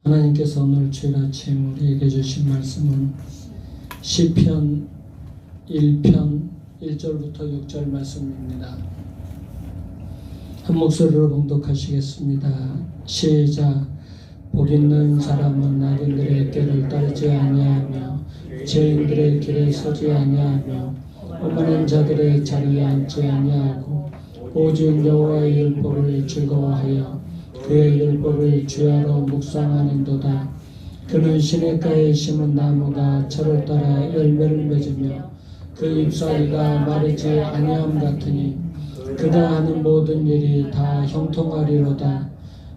하나님께서 오늘 주일 아침 우리에게 주신 말씀은 시편 1편 1절부터 6절 말씀입니다. 한 목소리로 봉독하시겠습니다. 시작. 복 있는 사람은 악인들의 꾀를 따르지 아니하며 죄인들의 길에 서지 아니하며 오만한 자들의 자리에 앉지 아니하고 오직 여호와의 율법을 즐거워하여 그의 율법을 주야로 묵상하는도다. 그는 시냇가에 심은 나무가 철을 따라 열매를 맺으며 그 잎사귀가 마르지 아니함 같으니 그가 하는 모든 일이 다 형통하리로다.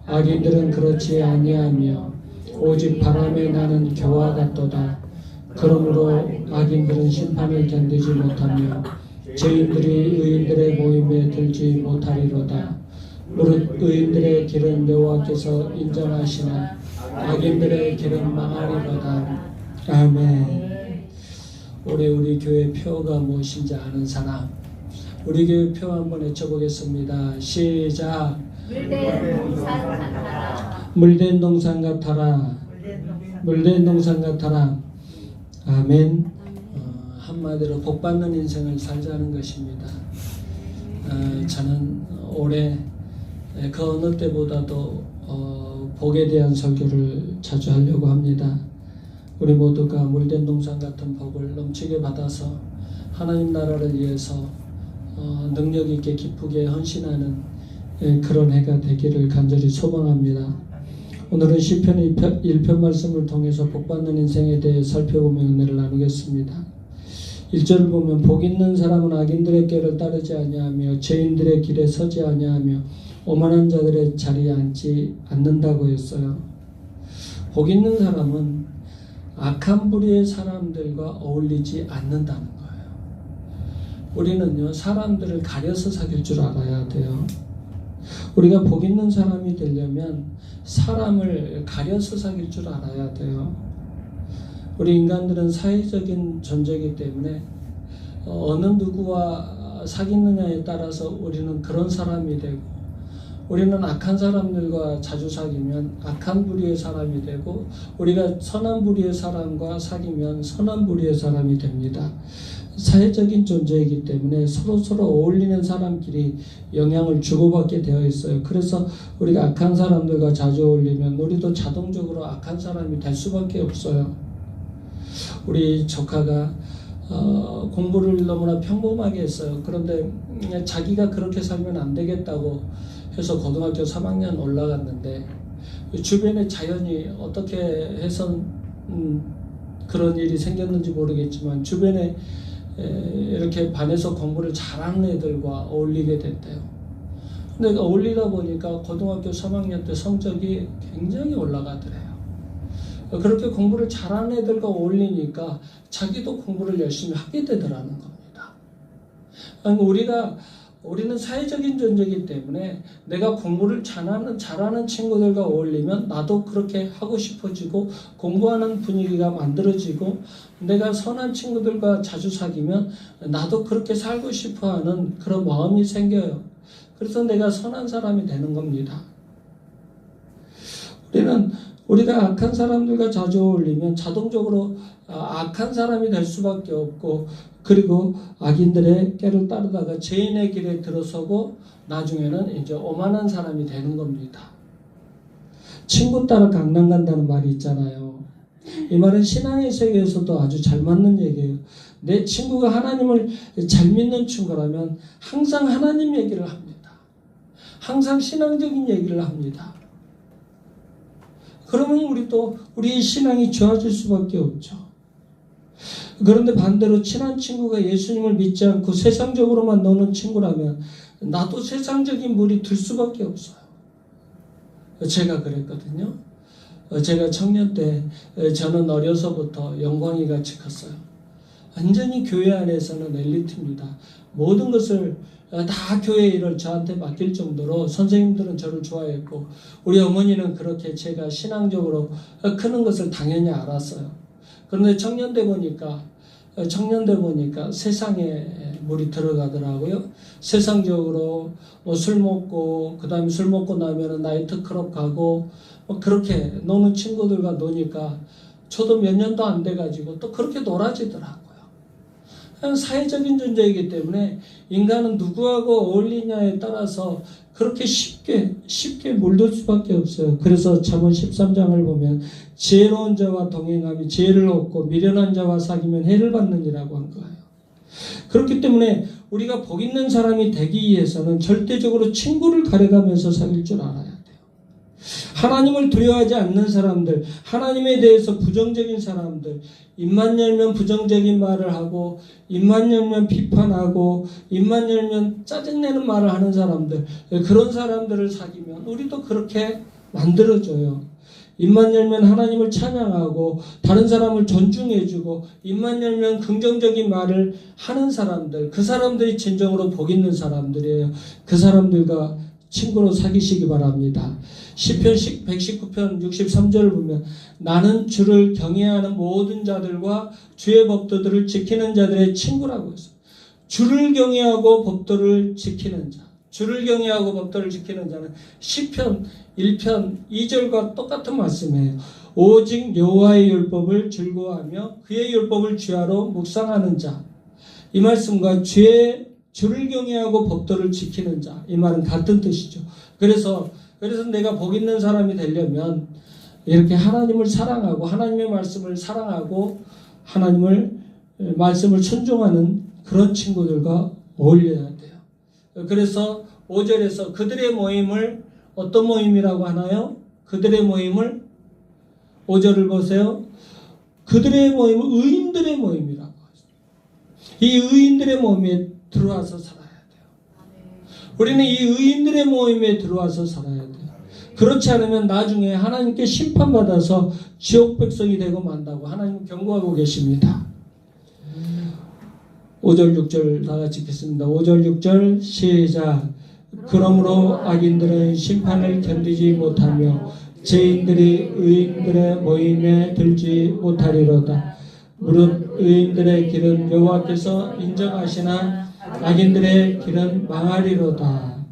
악인들은 그렇지 아니하며 오직 바람에 나는 겨와 같도다. 그러므로 악인들은 심판을 견디지 못하며 죄인들이 의인들의 모임에 들지 못하리로다. 무릇 의인들의 길은 여호와께서 인정하시나 악인들의 길은 망하리로다. 아멘. 올해 우리 교회 표가 무엇인지 아는 사람, 우리 교회 표 한번 외쳐보겠습니다. 시작. 물된 동산 같아라. 물된 동산 같아라. 아멘. 한마디로 복받는 인생을 살자는 것입니다. 저는 올해 그 어느 때보다도 복에 대한 설교를 자주 하려고 합니다. 우리 모두가 물된 동산 같은 복을 넘치게 받아서 하나님 나라를 위해서 능력 있게 기쁘게 헌신하는 그런 해가 되기를 간절히 소망합니다. 오늘은 시편 1편 말씀을 통해서 복받는 인생에 대해 살펴보며 은혜를 나누겠습니다. 1절을 보면 복 있는 사람은 악인들의 꾀를 따르지 아니하며 죄인들의 길에 서지 아니하며 오만한 자들의 자리에 앉지 않는다고 했어요. 복 있는 사람은 악한 부류의 사람들과 어울리지 않는다는 거예요. 우리는요, 사람들을 가려서 사귈 줄 알아야 돼요. 우리가 복 있는 사람이 되려면 사람을 가려서 사귈 줄 알아야 돼요. 우리 인간들은 사회적인 존재이기 때문에 어느 누구와 사귀느냐에 따라서 우리는 그런 사람이 되고, 우리는 악한 사람들과 자주 사귀면 악한 부류의 사람이 되고, 우리가 선한 부류의 사람과 사귀면 선한 부류의 사람이 됩니다. 사회적인 존재이기 때문에 서로 어울리는 사람끼리 영향을 주고받게 되어 있어요. 그래서 우리가 악한 사람들과 자주 어울리면 우리도 자동적으로 악한 사람이 될 수밖에 없어요. 우리 조카가 공부를 너무나 평범하게 했어요. 그런데 자기가 그렇게 살면 안 되겠다고 해서 고등학교 3학년 올라갔는데, 주변에 자연히 어떻게 해서 그런 일이 생겼는지 모르겠지만 주변에 이렇게 반에서 공부를 잘하는 애들과 어울리게 됐대요. 근데 어울리다 보니까 고등학교 3학년 때 성적이 굉장히 올라가더래요. 그렇게 공부를 잘하는 애들과 어울리니까 자기도 공부를 열심히 하게 되더라는 겁니다. 우리는 사회적인 존재이기 때문에 내가 공부를 잘하는 친구들과 어울리면 나도 그렇게 하고 싶어지고 공부하는 분위기가 만들어지고, 내가 선한 친구들과 자주 사귀면 나도 그렇게 살고 싶어하는 그런 마음이 생겨요. 그래서 내가 선한 사람이 되는 겁니다. 우리가 악한 사람들과 자주 어울리면 자동적으로 악한 사람이 될 수밖에 없고, 그리고 악인들의 꾀를 따르다가 죄인의 길에 들어서고 나중에는 이제 오만한 사람이 되는 겁니다. 친구 따라 강남 간다는 말이 있잖아요. 이 말은 신앙의 세계에서도 아주 잘 맞는 얘기예요. 내 친구가 하나님을 잘 믿는 친구라면 항상 하나님 얘기를 합니다. 항상 신앙적인 얘기를 합니다. 그러면 우리의 신앙이 좋아질 수밖에 없죠. 그런데 반대로 친한 친구가 예수님을 믿지 않고 세상적으로만 노는 친구라면 나도 세상적인 물이 들 수밖에 없어요. 제가 그랬거든요. 제가 청년 때 저는 어려서부터 영광이 같이 컸어요. 완전히 교회 안에서는 엘리트입니다. 모든 것을 다 교회 일을 저한테 맡길 정도로 선생님들은 저를 좋아했고, 우리 어머니는 그렇게 제가 신앙적으로 크는 것을 당연히 알았어요. 그런데 청년 때 보니까 세상에 물이 들어가더라고요. 세상적으로 술 먹고, 그 다음에 술 먹고 나면은 나이트클럽 가고, 그렇게 노는 친구들과 노니까 저도 몇 년도 안 돼가지고 또 그렇게 놀아지더라고요. 사회적인 존재이기 때문에 인간은 누구하고 어울리냐에 따라서 그렇게 쉽게 물들 수밖에 없어요. 그래서 잠언 13장을 보면 지혜로운 자와 동행하면 지혜를 얻고 미련한 자와 사귀면 해를 받느니라고 한 거예요. 그렇기 때문에 우리가 복 있는 사람이 되기 위해서는 절대적으로 친구를 가려가면서 사귈 줄 알아야 돼요. 하나님을 두려워하지 않는 사람들, 하나님에 대해서 부정적인 사람들, 입만 열면 부정적인 말을 하고 입만 열면 비판하고 입만 열면 짜증내는 말을 하는 사람들, 그런 사람들을 사귀면 우리도 그렇게 만들어줘요. 입만 열면 하나님을 찬양하고 다른 사람을 존중해주고 입만 열면 긍정적인 말을 하는 사람들, 그 사람들이 진정으로 복 있는 사람들이에요. 그 사람들과 친구로 사귀시기 바랍니다. 시편 119편 63절을 보면 나는 주를 경외하는 모든 자들과 주의 법도들을 지키는 자들의 친구라고 했어요. 주를 경외하고 법도를 지키는 자, 주를 경외하고 법도를 지키는 자는 시편 1편 2절과 똑같은 말씀이에요. 오직 여호와의 율법을 즐거워하며 그의 율법을 주야로 묵상하는 자, 이 말씀과 주를 경외하고 법도를 지키는 자, 이 말은 같은 뜻이죠. 그래서 내가 복 있는 사람이 되려면 이렇게 하나님을 사랑하고 하나님의 말씀을 사랑하고 하나님을 말씀을 순종하는 그런 친구들과 어울려야 돼요. 그래서 5절에서 그들의 모임을 어떤 모임이라고 하나요? 그들의 모임을 5절을 보세요. 그들의 모임은 의인들의 모임이라고 하죠. 이 의인들의 모임에 들어와서 살아야 돼요. 우리는 이 의인들의 모임에 들어와서 살아야 돼요. 그렇지 않으면 나중에 하나님께 심판받아서 지옥 백성이 되고 만다고 하나님은 경고하고 계십니다. 5절 6절 다 같이 읽겠습니다. 5절 6절 시작. 그러므로 악인들은 심판을 견디지 못하며 죄인들이 의인들의 모임에 들지 못하리로다. 무릇 의인들의 길은 여호와께서 인정하시나 악인들의 길은 망하리로다.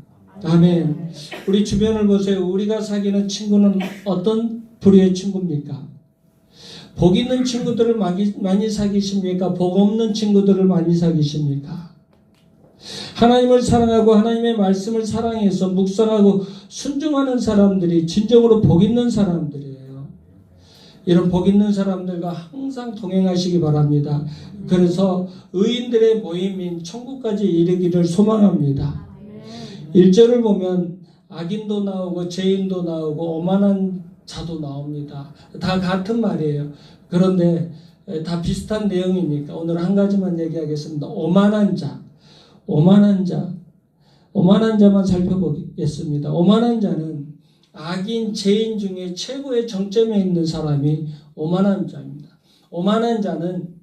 아멘. 우리 주변을 보세요. 우리가 사귀는 친구는 어떤 부류의 친구입니까? 복 있는 친구들을 많이 사귀십니까? 복 없는 친구들을 많이 사귀십니까? 하나님을 사랑하고 하나님의 말씀을 사랑해서 묵상하고 순종하는 사람들이 진정으로 복 있는 사람들이에요. 이런 복 있는 사람들과 항상 동행하시기 바랍니다. 그래서 의인들의 모임인 천국까지 이르기를 소망합니다. 1절을 보면 악인도 나오고 죄인도 나오고 오만한 자도 나옵니다. 다 같은 말이에요. 그런데 다 비슷한 내용이니까 오늘 한 가지만 얘기하겠습니다. 오만한 자만 살펴보겠습니다. 오만한 자는 악인, 죄인 중에 최고의 정점에 있는 사람이 오만한 자입니다. 오만한 자는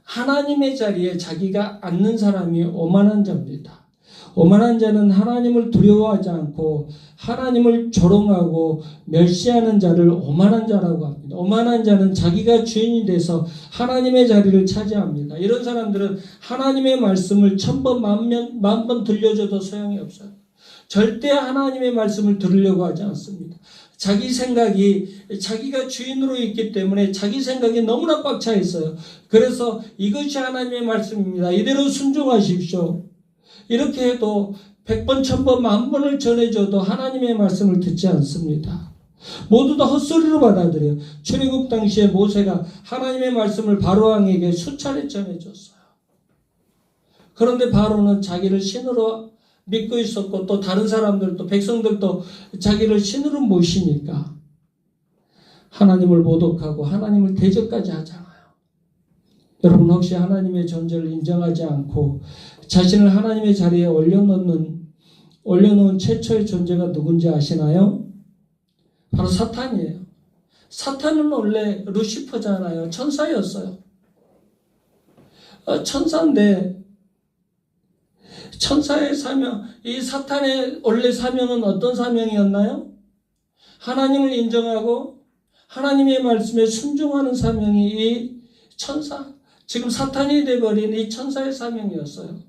하나님의 자리에 자기가 앉는 사람이 오만한 자입니다. 오만한 자는 하나님을 두려워하지 않고 하나님을 조롱하고 멸시하는 자를 오만한 자라고 합니다. 오만한 자는 자기가 주인이 돼서 하나님의 자리를 차지합니다. 이런 사람들은 하나님의 말씀을 1000번, 10,000번 들려줘도 소용이 없어요. 절대 하나님의 말씀을 들으려고 하지 않습니다. 자기 생각이 자기가 주인으로 있기 때문에 자기 생각이 너무나 꽉 차 있어요. 그래서 이것이 하나님의 말씀입니다. 이대로 순종하십시오. 이렇게 해도 100번, 1000번, 10,000번을 전해줘도 하나님의 말씀을 듣지 않습니다. 모두 다 헛소리로 받아들여요. 출애굽 당시에 모세가 하나님의 말씀을 바로왕에게 수차례 전해줬어요. 그런데 바로는 자기를 신으로 믿고 있었고 또 다른 사람들도 백성들도 자기를 신으로 모시니까 하나님을 모독하고 하나님을 대적까지 하잖아요. 여러분 혹시 하나님의 존재를 인정하지 않고 자신을 하나님의 자리에 올려놓은 최초의 존재가 누군지 아시나요? 바로 사탄이에요. 사탄은 원래 루시퍼잖아요. 천사였어요. 천사인데 천사의 사명, 이 사탄의 원래 사명은 어떤 사명이었나요? 하나님을 인정하고 하나님의 말씀에 순종하는 사명이 이 천사, 지금 사탄이 되어버린 이 천사의 사명이었어요.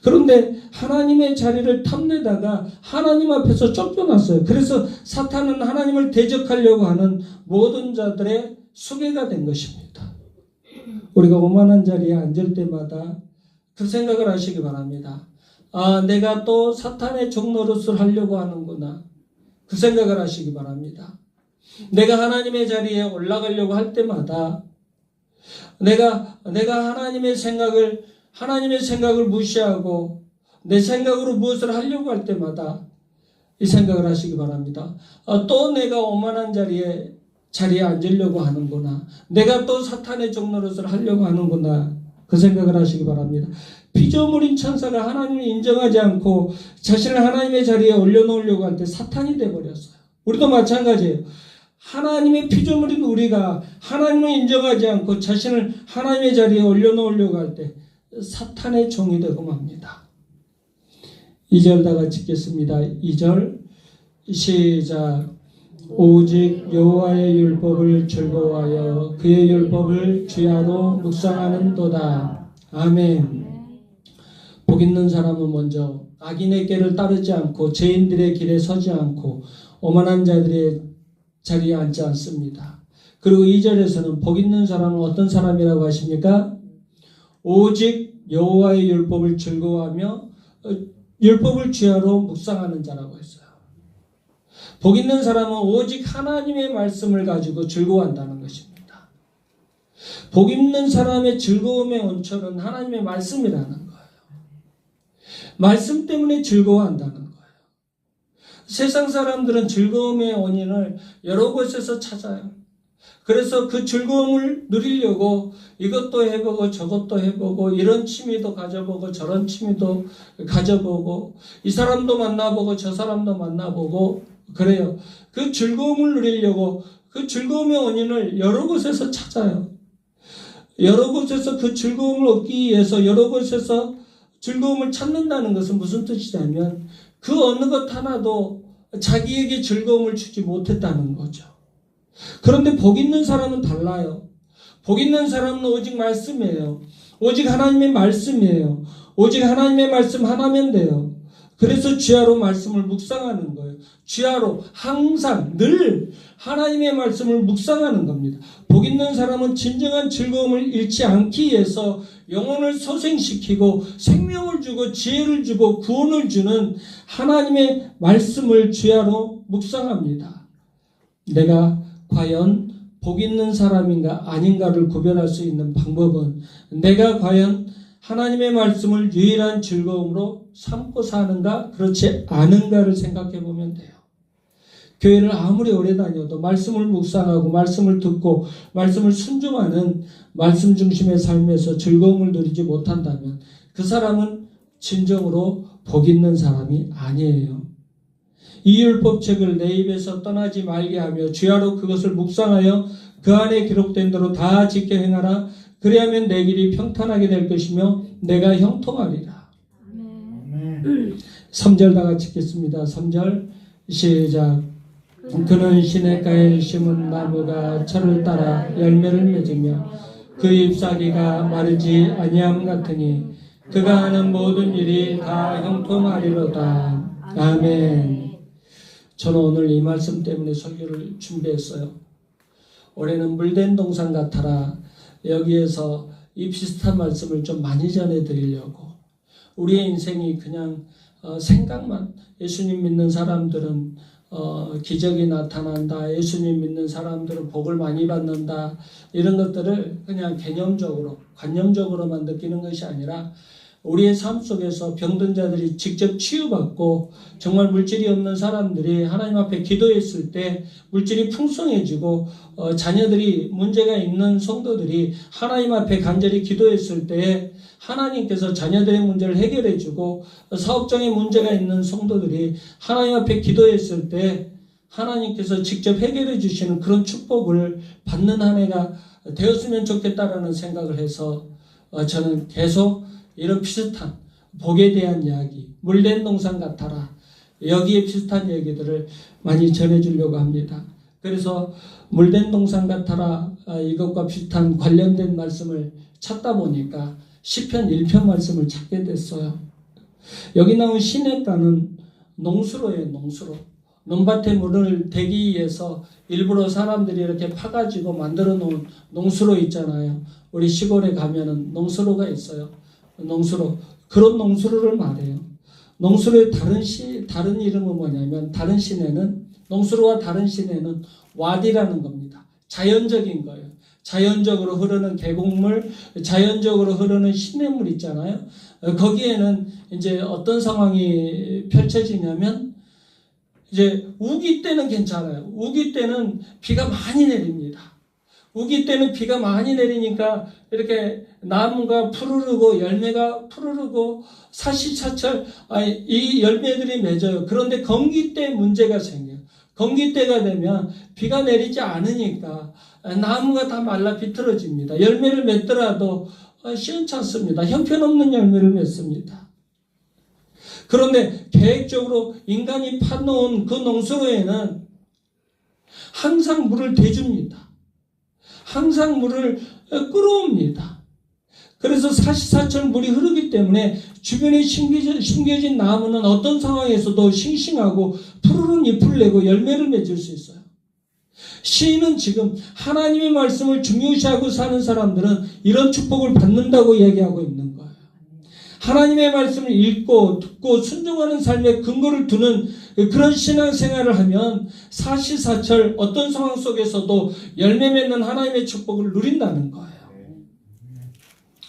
그런데 하나님의 자리를 탐내다가 하나님 앞에서 쫓겨났어요. 그래서 사탄은 하나님을 대적하려고 하는 모든 자들의 수괴가 된 것입니다. 우리가 오만한 자리에 앉을 때마다 그 생각을 하시기 바랍니다. 아, 내가 또 사탄의 종노릇을 하려고 하는구나. 그 생각을 하시기 바랍니다. 내가 하나님의 자리에 올라가려고 할 때마다 내가 하나님의 생각을 무시하고 내 생각으로 무엇을 하려고 할 때마다 이 생각을 하시기 바랍니다. 또 내가 오만한 자리에 앉으려고 하는구나. 내가 또 사탄의 종노릇을 하려고 하는구나. 그 생각을 하시기 바랍니다. 피조물인 천사가 하나님을 인정하지 않고 자신을 하나님의 자리에 올려놓으려고 할 때 사탄이 되어버렸어요. 우리도 마찬가지예요. 하나님의 피조물인 우리가 하나님을 인정하지 않고 자신을 하나님의 자리에 올려놓으려고 할 때 사탄의 종이 되고 맙니다. 2절 다 같이 읽겠습니다. 2절 시작. 오직 여호와의 율법을 즐거워하여 그의 율법을 주야로 묵상하는도다. 아멘. 복 있는 사람은 먼저 악인의 길을 따르지 않고 죄인들의 길에 서지 않고 오만한 자들의 자리에 앉지 않습니다. 그리고 2절에서는 복 있는 사람은 어떤 사람이라고 하십니까? 오직 여호와의 율법을 즐거워하며 율법을 주야로 묵상하는 자라고 했어요. 복 있는 사람은 오직 하나님의 말씀을 가지고 즐거워한다는 것입니다. 복 있는 사람의 즐거움의 원천은 하나님의 말씀이라는 거예요. 말씀 때문에 즐거워한다는 거예요. 세상 사람들은 즐거움의 원인을 여러 곳에서 찾아요. 그래서 그 즐거움을 누리려고 이것도 해보고 저것도 해보고 이런 취미도 가져보고 저런 취미도 가져보고 이 사람도 만나보고 저 사람도 만나보고 그래요. 그 즐거움을 누리려고 그 즐거움의 원인을 여러 곳에서 찾아요. 여러 곳에서 그 즐거움을 얻기 위해서 여러 곳에서 즐거움을 찾는다는 것은 무슨 뜻이냐면 그 어느 것 하나도 자기에게 즐거움을 주지 못했다는 거죠. 그런데 복 있는 사람은 달라요. 복 있는 사람은 오직 말씀이에요. 오직 하나님의 말씀이에요. 오직 하나님의 말씀 하나면 돼요. 그래서 주야로 말씀을 묵상하는 거예요. 주야로 항상 늘 하나님의 말씀을 묵상하는 겁니다. 복 있는 사람은 진정한 즐거움을 잃지 않기 위해서 영혼을 소생시키고 생명을 주고 지혜를 주고 구원을 주는 하나님의 말씀을 주야로 묵상합니다. 내가 과연 복 있는 사람인가 아닌가를 구별할 수 있는 방법은 내가 과연 하나님의 말씀을 유일한 즐거움으로 삼고 사는가 그렇지 않은가를 생각해 보면 돼요. 교회를 아무리 오래 다녀도 말씀을 묵상하고 말씀을 듣고 말씀을 순종하는 말씀 중심의 삶에서 즐거움을 누리지 못한다면 그 사람은 진정으로 복 있는 사람이 아니에요. 이 율법책을 내 입에서 떠나지 말게 하며 주야로 그것을 묵상하여 그 안에 기록된 대로 다 지켜 행하라. 그리하면 내 길이 평탄하게 될 것이며 내가 형통하리라. 3절 다 같이 읽겠습니다. 3절 시작. 그는 시냇가에 심은 나무가 철을 따라 열매를 맺으며 그 잎사귀가 마르지 아니함 같으니 그가 하는 모든 일이 다 형통하리로다. 아멘. 저는 오늘 이 말씀 때문에 설교를 준비했어요. 올해는 물된 동산 같아라. 여기에서 이 비슷한 말씀을 좀 많이 전해드리려고. 우리의 인생이 그냥 생각만, 예수님 믿는 사람들은 기적이 나타난다, 예수님 믿는 사람들은 복을 많이 받는다, 이런 것들을 그냥 개념적으로 관념적으로만 느끼는 것이 아니라 우리의 삶 속에서 병든 자들이 직접 치유받고 정말 물질이 없는 사람들이 하나님 앞에 기도했을 때 물질이 풍성해지고 자녀들이 문제가 있는 성도들이 하나님 앞에 간절히 기도했을 때 하나님께서 자녀들의 문제를 해결해주고 사업장에 문제가 있는 성도들이 하나님 앞에 기도했을 때 하나님께서 직접 해결해 주시는 그런 축복을 받는 한 해가 되었으면 좋겠다라는 생각을 해서 저는 계속 이런 비슷한 복에 대한 이야기, 물된 동산 같아라, 여기에 비슷한 얘기들을 많이 전해주려고 합니다. 그래서 물된 동산 같아라 이것과 비슷한 관련된 말씀을 찾다 보니까 시편 1편 말씀을 찾게 됐어요. 여기 나온 시냇가는 농수로예요. 농수로. 논밭에 물을 대기 위해서 일부러 사람들이 이렇게 파가지고 만들어 놓은 농수로 있잖아요. 우리 시골에 가면은 농수로가 있어요. 농수로. 그런 농수로를 말해요. 농수로의 다른 이름은 뭐냐면, 다른 시내는, 농수로와 다른 시내는 와디라는 겁니다. 자연적인 거예요. 자연적으로 흐르는 계곡물, 자연적으로 흐르는 시냇물 있잖아요. 거기에는 이제 어떤 상황이 펼쳐지냐면, 이제 우기 때는 괜찮아요. 우기 때는 비가 많이 내립니다. 우기 때는 비가 많이 내리니까 이렇게 나무가 푸르르고 열매가 푸르르고 사시사철 이 열매들이 맺어요. 그런데 건기 때 문제가 생겨요. 건기 때가 되면 비가 내리지 않으니까 나무가 다 말라 비틀어집니다. 열매를 맺더라도 시원찮습니다. 형편없는 열매를 맺습니다. 그런데 계획적으로 인간이 파놓은 그 농수로에는 항상 물을 대줍니다. 항상 물을 끌어옵니다. 그래서 사시사철 물이 흐르기 때문에 주변에 심겨진 나무는 어떤 상황에서도 싱싱하고 푸르른 잎을 내고 열매를 맺을 수 있어요. 시인은 지금 하나님의 말씀을 중요시하고 사는 사람들은 이런 축복을 받는다고 이야기하고 있는 거예요. 하나님의 말씀을 읽고 듣고 순종하는 삶에 근거를 두는 그런 신앙생활을 하면 사시사철 어떤 상황 속에서도 열매 맺는 하나님의 축복을 누린다는 거예요.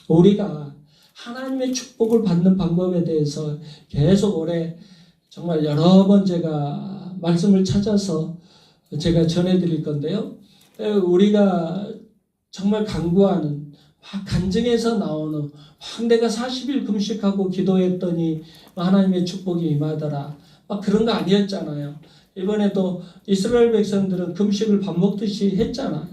우리가 하나님의 축복을 받는 방법에 대해서 계속 올해 정말 여러 번 제가 말씀을 찾아서 제가 전해드릴 건데요. 우리가 정말 간구하는 막 간증에서 나오는 막 내가 40일 금식하고 기도했더니 하나님의 축복이 임하더라. 막 그런 거 아니었잖아요. 이번에도 이스라엘 백성들은 금식을 밥 먹듯이 했잖아요.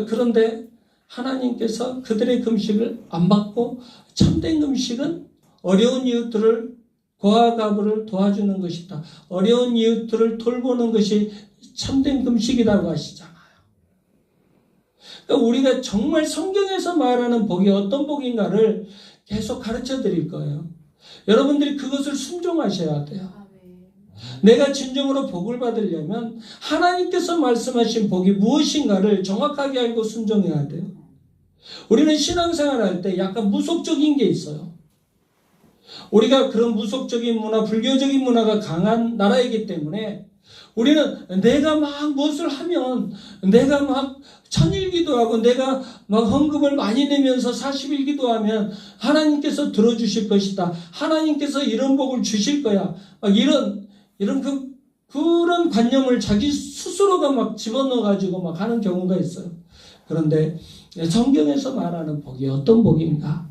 그런데 하나님께서 그들의 금식을 안 받고 참된 금식은 어려운 이웃들을 고아가부를 도와주는 것이다. 어려운 이웃들을 돌보는 것이 참된 금식이라고 하시잖아요. 그러니까 우리가 정말 성경에서 말하는 복이 어떤 복인가를 계속 가르쳐 드릴 거예요. 여러분들이 그것을 순종하셔야 돼요. 내가 진정으로 복을 받으려면 하나님께서 말씀하신 복이 무엇인가를 정확하게 알고 순종해야 돼요. 우리는 신앙생활 할 때 약간 무속적인 게 있어요. 우리가 그런 무속적인 문화, 불교적인 문화가 강한 나라이기 때문에 우리는 내가 막 무엇을 하면 내가 막 천일기도 하고 내가 막 헌금을 많이 내면서 40일 기도하면 하나님께서 들어주실 것이다. 하나님께서 이런 복을 주실 거야. 막 이런 그런 관념을 자기 스스로가 막 집어넣어 가지고 막 하는 경우가 있어요. 그런데 성경에서 말하는 복이 어떤 복인가?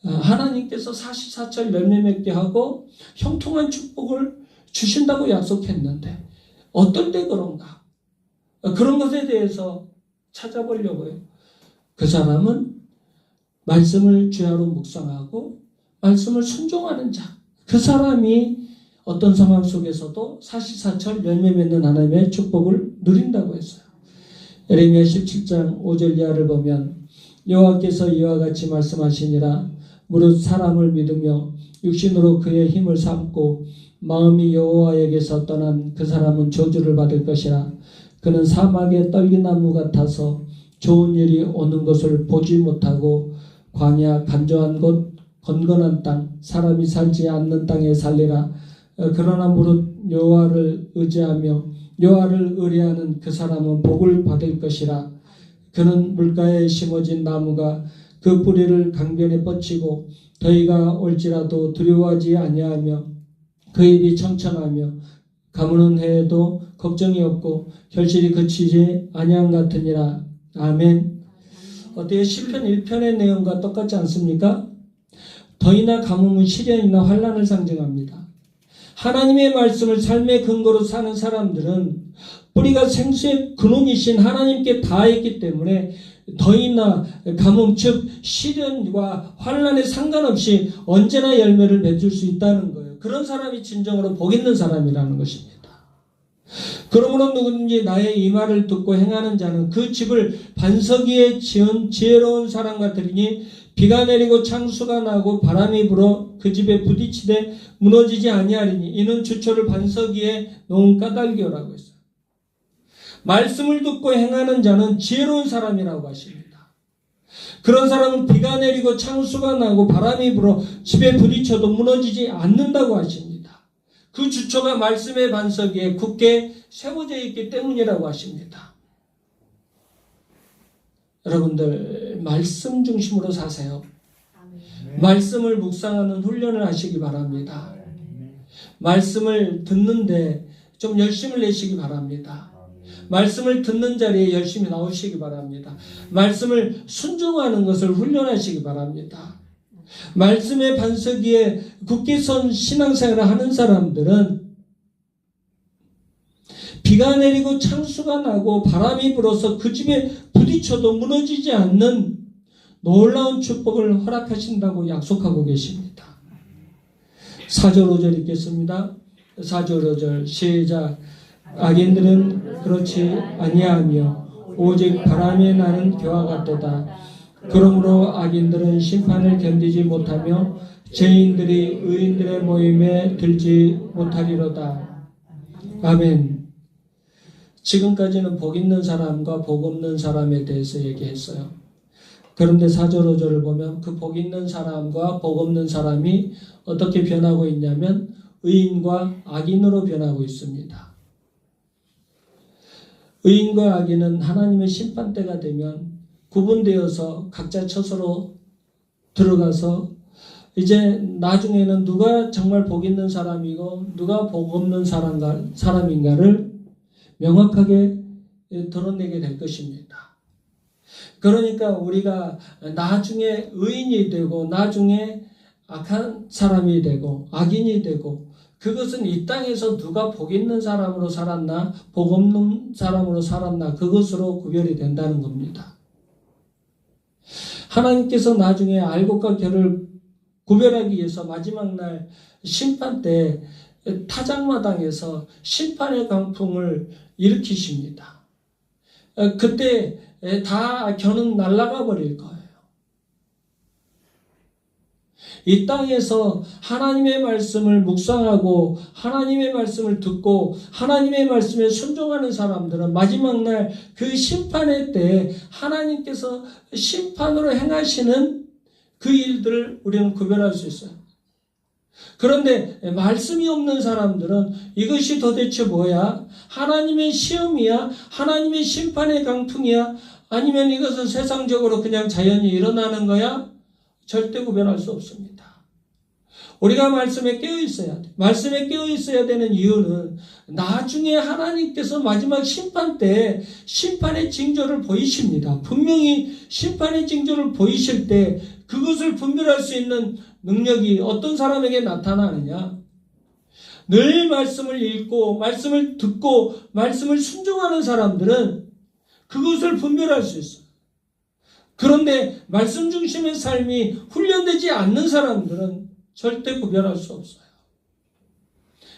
하나님께서 사시사철 열매 맺게 하고 형통한 축복을 주신다고 약속했는데 어떨 때 그런가? 그런 것에 대해서 찾아보려고요. 그 사람은 말씀을 주야로 묵상하고 말씀을 순종하는 자. 그 사람이 어떤 상황 속에서도 사시사철 열매 맺는 하나님의 축복을 누린다고 했어요. 예레미야 17장 5절 이하를 보면 여호와께서 이와 같이 말씀하시니라. 무릇 사람을 믿으며 육신으로 그의 힘을 삼고 마음이 여호와에게서 떠난 그 사람은 저주를 받을 것이라. 그는 사막의 떨기나무 같아서 좋은 일이 오는 것을 보지 못하고 광야 간조한 곳 건건한 땅 사람이 살지 않는 땅에 살리라. 그러나 무릇 여호와를 의지하며 여호와를 의뢰하는 그 사람은 복을 받을 것이라. 그는 물가에 심어진 나무가 그 뿌리를 강변에 뻗치고 더위가 올지라도 두려워하지 아니하며 그 입이 청청하며 가무는 해에도 걱정이 없고 결실이 그치지 아니함 같으니라. 아멘. 어때요? 시편 1편의 내용과 똑같지 않습니까? 더위나 가뭄은 시련이나 환난을 상징합니다. 하나님의 말씀을 삶의 근거로 사는 사람들은 뿌리가 생수의 근원이신 하나님께 닿아있기 때문에 더위나 가뭄 즉 시련과 환난에 상관없이 언제나 열매를 맺을 수 있다는 거예요. 그런 사람이 진정으로 복 있는 사람이라는 것입니다. 그러므로 누구든지 나의 이 말을 듣고 행하는 자는 그 집을 반석 위에 지은 지혜로운 사람과 들으니 비가 내리고 창수가 나고 바람이 불어 그 집에 부딪히되 무너지지 아니하리니 이는 주초를 반석 위에 놓은 까닭이요라고 했어요. 말씀을 듣고 행하는 자는 지혜로운 사람이라고 하십니다. 그런 사람은 비가 내리고 창수가 나고 바람이 불어 집에 부딪혀도 무너지지 않는다고 하십니다. 그 주초가 말씀의 반석 위에 굳게 세워져 있기 때문이라고 하십니다. 여러분들 말씀 중심으로 사세요. 말씀을 묵상하는 훈련을 하시기 바랍니다. 말씀을 듣는데 좀 열심을 내시기 바랍니다. 말씀을 듣는 자리에 열심히 나오시기 바랍니다. 말씀을 순종하는 것을 훈련하시기 바랍니다. 말씀의 반석 위에 굳게 선 신앙생활을 하는 사람들은 비가 내리고 창수가 나고 바람이 불어서 그 집에 부딪혀도 무너지지 않는 놀라운 축복을 허락하신다고 약속하고 계십니다. 4절 5절 읽겠습니다. 4절 5절 시작. 악인들은 그렇지 아니하며 오직 바람에 나는 겨와 같도다. 그러므로 악인들은 심판을 견디지 못하며 죄인들이 의인들의 모임에 들지 못하리로다. 아멘. 지금까지는 복 있는 사람과 복 없는 사람에 대해서 얘기했어요. 그런데 4절 5절을 보면 그 복 있는 사람과 복 없는 사람이 어떻게 변하고 있냐면 의인과 악인으로 변하고 있습니다. 의인과 악인은 하나님의 심판대가 되면 구분되어서 각자 처소로 들어가서 이제 나중에는 누가 정말 복 있는 사람이고 누가 복 없는 사람인가를 명확하게 드러내게 될 것입니다. 그러니까 우리가 나중에 의인이 되고 나중에 악한 사람이 되고 악인이 되고 그것은 이 땅에서 누가 복 있는 사람으로 살았나 복 없는 사람으로 살았나 그것으로 구별이 된다는 겁니다. 하나님께서 나중에 알곡과 결을 구별하기 위해서 마지막 날 심판 때 타작마당에서 심판의 강풍을 일으키십니다. 그때 다 겨는 날아가 버릴 거예요. 이 땅에서 하나님의 말씀을 묵상하고 하나님의 말씀을 듣고 하나님의 말씀에 순종하는 사람들은 마지막 날 그 심판의 때에 하나님께서 심판으로 행하시는 그 일들을 우리는 구별할 수 있어요. 그런데 말씀이 없는 사람들은 이것이 도대체 뭐야? 하나님의 시험이야? 하나님의 심판의 강풍이야? 아니면 이것은 세상적으로 그냥 자연히 일어나는 거야? 절대 구별할 수 없습니다. 우리가 말씀에 깨어 있어야 돼. 말씀에 깨어 있어야 되는 이유는 나중에 하나님께서 마지막 심판 때 심판의 징조를 보이십니다. 분명히 심판의 징조를 보이실 때 그것을 분별할 수 있는 능력이 어떤 사람에게 나타나느냐? 늘 말씀을 읽고 말씀을 듣고 말씀을 순종하는 사람들은 그것을 분별할 수 있어요. 그런데 말씀 중심의 삶이 훈련되지 않는 사람들은 절대 구별할 수 없어요.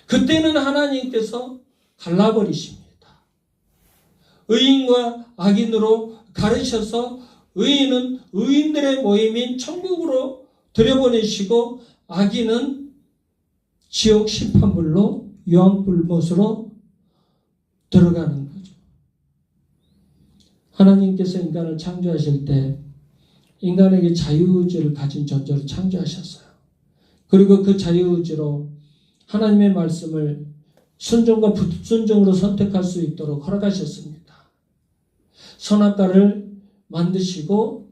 그때는 하나님께서 갈라버리십니다. 의인과 악인으로 가르셔서 의인은 의인들의 모임인 천국으로 들여보내시고 악인은 지옥 심판불로 유황불못으로 들어가는 거죠. 하나님께서 인간을 창조하실 때 인간에게 자유의지를 가진 존재로 창조하셨어요. 그리고 그 자유의지로 하나님의 말씀을 순종과 불순종으로 선택할 수 있도록 허락하셨습니다. 선악과를 만드시고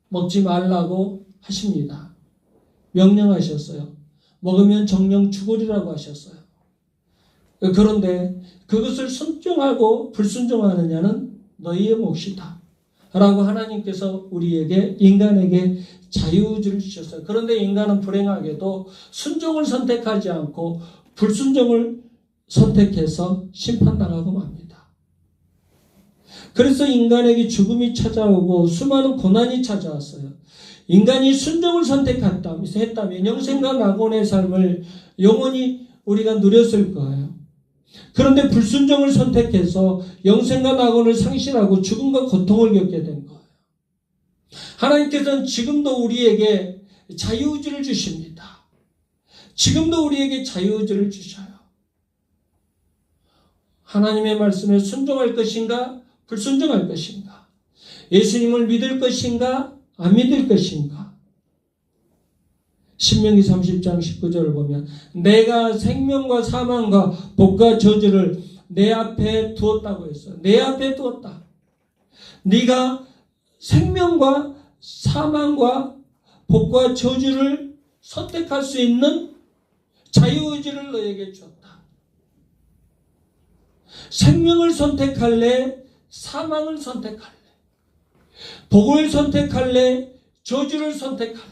먹지 말라고 하십니다. 명령하셨어요. 먹으면 정령 죽으리라고 하셨어요. 그런데 그것을 순종하고 불순종하느냐는 너희의 몫이다 라고 하나님께서 우리에게 인간에게 자유의지를 주셨어요. 그런데 인간은 불행하게도 순종을 선택하지 않고 불순종을 선택해서 심판당하고 맙니다. 그래서 인간에게 죽음이 찾아오고 수많은 고난이 찾아왔어요. 인간이 순종을 선택했다면 영생과 낙원의 삶을 영원히 우리가 누렸을 거예요. 그런데 불순종을 선택해서 영생과 낙원을 상실하고 죽음과 고통을 겪게 된 거예요. 하나님께서는 지금도 우리에게 자유의지를 주십니다. 지금도 우리에게 자유의지를 주셔요. 하나님의 말씀에 순종할 것인가 불순종할 것인가, 예수님을 믿을 것인가 안 믿을 것인가. 신명기 30장 19절을 보면 내가 생명과 사망과 복과 저주를 내 앞에 두었다고 했어요. 내 앞에 두었다. 네가 생명과 사망과 복과 저주를 선택할 수 있는 자유의지를 너에게 주었다. 생명을 선택할래? 사망을 선택할래? 복을 선택할래? 저주를 선택할래?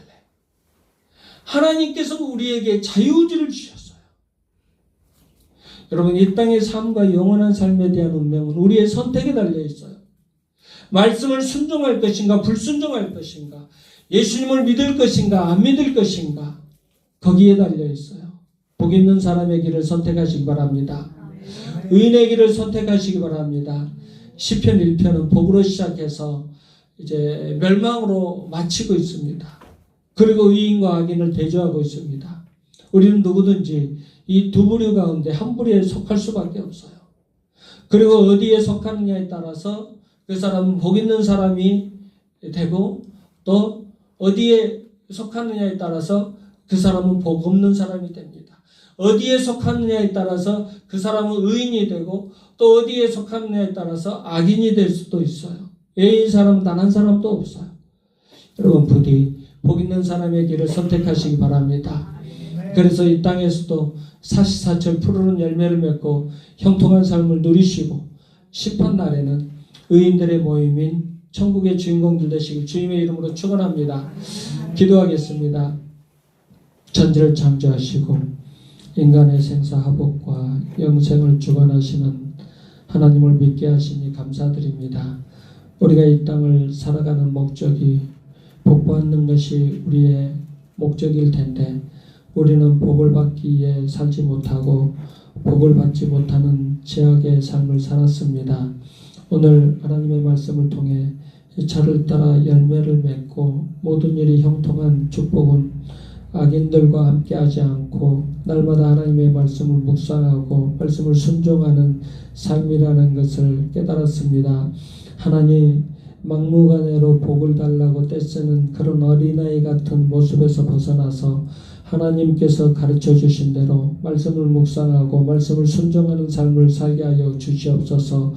하나님께서 우리에게 자유의지를 주셨어요. 여러분, 이 땅의 삶과 영원한 삶에 대한 운명은 우리의 선택에 달려 있어요. 말씀을 순종할 것인가 불순종할 것인가, 예수님을 믿을 것인가 안 믿을 것인가, 거기에 달려 있어요. 복 있는 사람의 길을 선택하시기 바랍니다. 의인의 길을 선택하시기 바랍니다. 시편 1편은 복으로 시작해서 이제 멸망으로 마치고 있습니다. 그리고 의인과 악인을 대조하고 있습니다. 우리는 누구든지 이 두 부류 가운데 한 부류에 속할 수밖에 없어요. 그리고 어디에 속하느냐에 따라서 그 사람은 복 있는 사람이 되고, 또 어디에 속하느냐에 따라서 그 사람은 복 없는 사람이 됩니다. 어디에 속하느냐에 따라서 그 사람은 의인이 되고, 또 어디에 속하느냐에 따라서 악인이 될 수도 있어요. A인 사람 단 한 사람도 없어요. 여러분, 부디 복 있는 사람의 길을 선택하시기 바랍니다. 그래서 이 땅에서도 사시사철 푸르른 열매를 맺고 형통한 삶을 누리시고, 심판날에는 의인들의 모임인 천국의 주인공들 되시길 주님의 이름으로 축원합니다. 기도하겠습니다. 천지를 창조하시고 인간의 생사화복과 영생을 주관하시는 하나님을 믿게 하시니 감사드립니다. 우리가 이 땅을 살아가는 목적이 복받는 것이 우리의 목적일 텐데, 우리는 복을 받기 위해 살지 못하고 복을 받지 못하는 죄악의 삶을 살았습니다. 오늘 하나님의 말씀을 통해 차를 따라 열매를 맺고 모든 일이 형통한 축복은 악인들과 함께하지 않고 날마다 하나님의 말씀을 묵상하고 말씀을 순종하는 삶이라는 것을 깨달았습니다. 하나님, 막무가내로 복을 달라고 떼쓰는 그런 어린아이 같은 모습에서 벗어나서 하나님께서 가르쳐 주신 대로 말씀을 묵상하고 말씀을 순종하는 삶을 살게 하여 주시옵소서.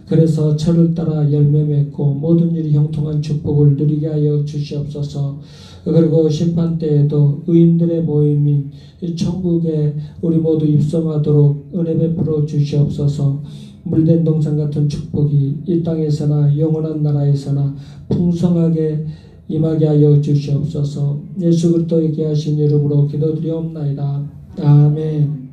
그래서 철을 따라 열매 맺고 모든 일이 형통한 축복을 누리게 하여 주시옵소서. 그리고 심판 때에도 의인들의 모임인 천국에 우리 모두 입성하도록 은혜 베풀어 주시옵소서. 물된 동산 같은 축복이 이 땅에서나 영원한 나라에서나 풍성하게 임하게 하여 주시옵소서. 예수 그리스도에게 하신 이름으로 기도드리옵나이다. 아멘.